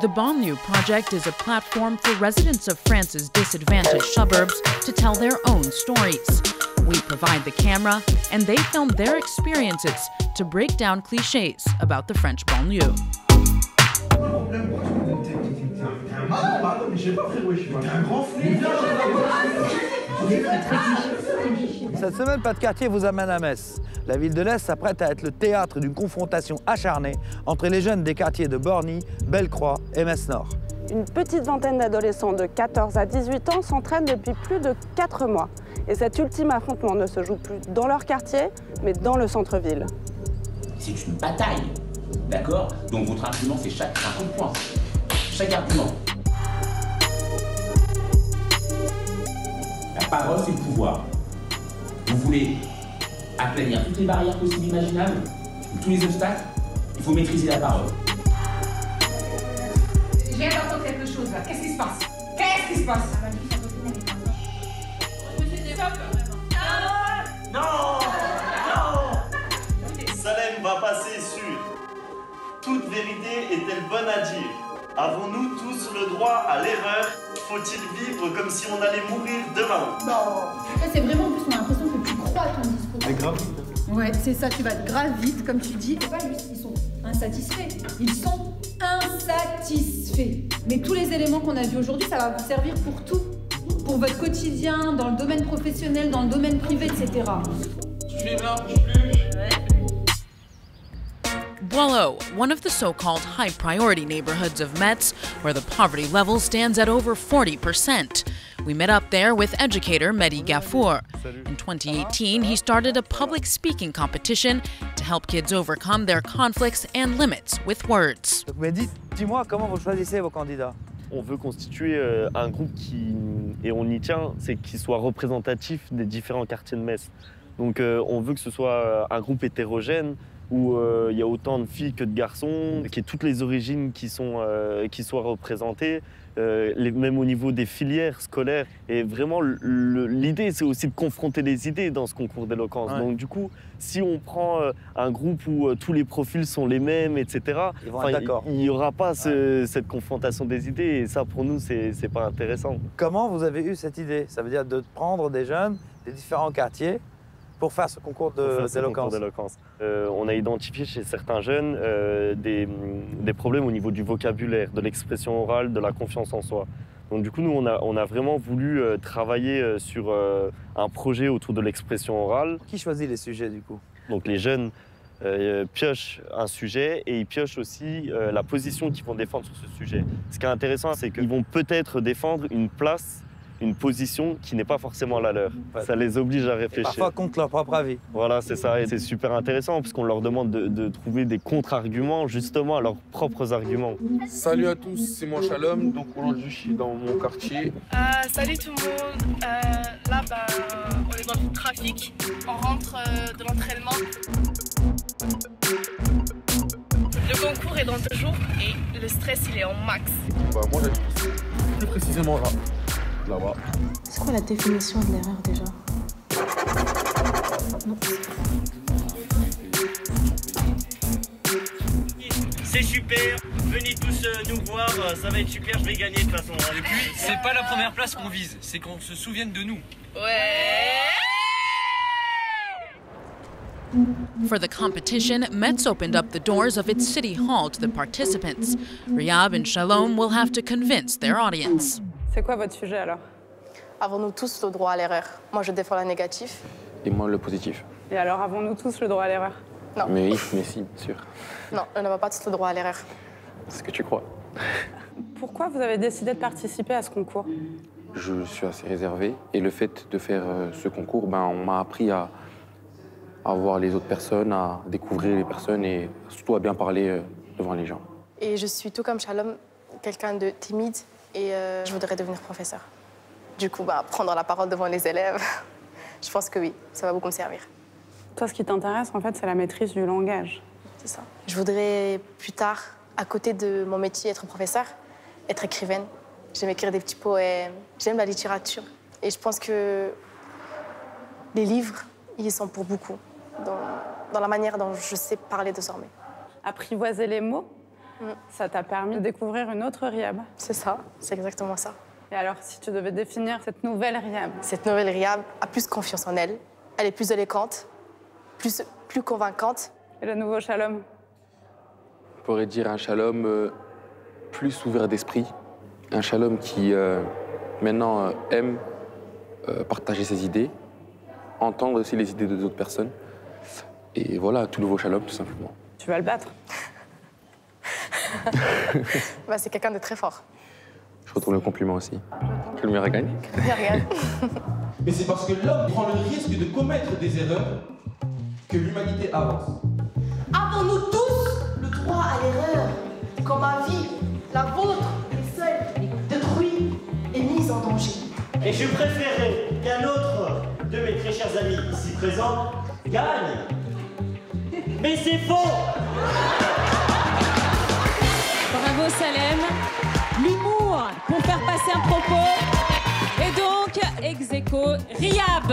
The Banlieue Project is a platform for residents of France's disadvantaged suburbs to tell their own stories. We provide the camera, and they film their experiences to break down clichés about the French banlieue. Cette semaine, Pas de quartier vous amène à Metz. La ville de l'Est s'apprête à être le théâtre d'une confrontation acharnée entre les jeunes des quartiers de Borny, Bellecroix et Metz-Nord. Une petite vingtaine d'adolescents de 14 à 18 ans s'entraînent depuis plus de 4 mois. Et cet ultime affrontement ne se joue plus dans leur quartier, mais dans le centre-ville. C'est une bataille, d'accord? Donc votre argument, c'est un coup de poing. Chaque argument. La parole, c'est le pouvoir. Vous voulez aplanir toutes les barrières possibles imaginables, tous les obstacles, il faut maîtriser la parole. Je viens d'entendre quelque chose là. Qu'est-ce qui se passe? Qu'est-ce qui se passe? Non! Non! Salem va passer sur toute vérité est-elle bonne à dire? Avons-nous tous le droit à l'erreur? Faut-il vivre comme si on allait mourir demain? Non! Là, c'est vraiment plus, on a l'impression que tu crois à ton discours. C'est grave. Ouais, c'est ça, tu vas grave vite, comme tu dis. C'est pas juste, ils sont insatisfaits. Ils sont insatisfaits. Mais tous les éléments qu'on a vus aujourd'hui, ça va vous servir pour tout. Pour votre quotidien, dans le domaine professionnel, dans le domaine privé, etc. Tu filmes là? Boileau, one of the so-called high-priority neighborhoods of Metz, where the poverty level stands at over 40%. We met up there with educator Mehdi Gafour. In 2018, he started a public speaking competition to help kids overcome their conflicts and limits with words. Donc, Mehdi, dis-moi, comment vous choisissez vos candidats? On veut constituer un groupe et on y tient, c'est qu'il soit représentatif des différents quartiers de Metz. Donc on veut que ce soit un groupe hétérogène, où il y a autant de filles que de garçons, qu'il y ait toutes les origines qui soient représentées, même au niveau des filières scolaires. Et vraiment, l'idée, c'est aussi de confronter les idées dans ce concours d'éloquence. Ouais. Donc du coup, si on prend un groupe où tous les profils sont les mêmes, etc., il n'y aura pas cette confrontation des idées. Et ça, pour nous, c'est pas intéressant. Comment vous avez eu cette idée? Ça veut dire de prendre des jeunes des différents quartiers pour faire ce concours d'éloquence. On a identifié chez certains jeunes des problèmes au niveau du vocabulaire, de l'expression orale, de la confiance en soi. Donc du coup, nous, on a vraiment voulu travailler sur un projet autour de l'expression orale. Qui choisit les sujets, du coup? Donc les jeunes piochent un sujet et ils piochent aussi la position qu'ils vont défendre sur ce sujet. Ce qui est intéressant, c'est qu'ils vont peut-être défendre une position qui n'est pas forcément la leur. Ça les oblige à réfléchir. Et parfois contre leur propre avis. Voilà, c'est ça. Et c'est super intéressant puisqu'on leur demande de trouver des contre-arguments justement à leurs propres arguments. Salut à tous, c'est moi Shalom. Donc aujourd'hui, je suis dans mon quartier. Salut tout le monde. Là, on est dans le trafic. On rentre de l'entraînement. Le concours est dans 2 jours et le stress, il est en max. Moi, j'habite plus précisément là. Là-bas. C'est quoi la définition de l'erreur déjà? Non. C'est super, venez tous nous voir, ça va être super, je vais gagner de toute façon. Et puis, c'est pas la première place qu'on vise, c'est qu'on se souvienne de nous. Ouais! For the competition, Metz opened up the doors of its city hall to the participants. Riyab and Shalom will have to convince their audience. C'est quoi votre sujet alors? Avons-nous tous le droit à l'erreur? Moi, je défends la négative. Et moi, le positif. Et alors, avons-nous tous le droit à l'erreur? Non. Mais oui, mais si, bien sûr. Non, on n'a pas tous le droit à l'erreur. C'est ce que tu crois. Pourquoi vous avez décidé de participer à ce concours? Je suis assez réservé. Et le fait de faire ce concours, on m'a appris à voir les autres personnes, à découvrir les personnes et surtout à bien parler devant les gens. Et je suis tout comme Shalom, quelqu'un de timide. Et je voudrais devenir professeur. Du coup, prendre la parole devant les élèves, je pense que oui, ça va beaucoup me servir. Toi, ce qui t'intéresse, en fait, c'est la maîtrise du langage. C'est ça. Je voudrais plus tard, à côté de mon métier, être professeur, être écrivaine. J'aime écrire des petits poèmes, j'aime la littérature. Et je pense que les livres, ils sont pour beaucoup, dans la manière dont je sais parler désormais. Apprivoiser les mots, Ça t'a permis de découvrir une autre Riab. C'est ça, c'est exactement ça. Et alors, si tu devais définir cette nouvelle Riab? Cette nouvelle Riab a plus confiance en elle. Elle est plus élégante, plus convaincante. Et le nouveau Shalom? On pourrait dire un Shalom plus ouvert d'esprit. Un Shalom qui, maintenant, aime partager ses idées, entendre aussi les idées d'autres personnes. Et voilà, tout nouveau Shalom, tout simplement. Tu vas le battre? Bah, c'est quelqu'un de très fort. Je retourne le compliment aussi. Que le meilleur gagne. Que le meilleur gagne. Mais c'est parce que l'homme prend le risque de commettre des erreurs que l'humanité avance. Avons-nous tous le droit à l'erreur quand ma vie, la vôtre, est seule, détruite et mise en danger? Et je préférerais qu'un autre de mes très chers amis ici présents gagne. Mais c'est faux! Bravo Salem. L'humour pour faire passer un propos. Et donc, ex aequo, Riab.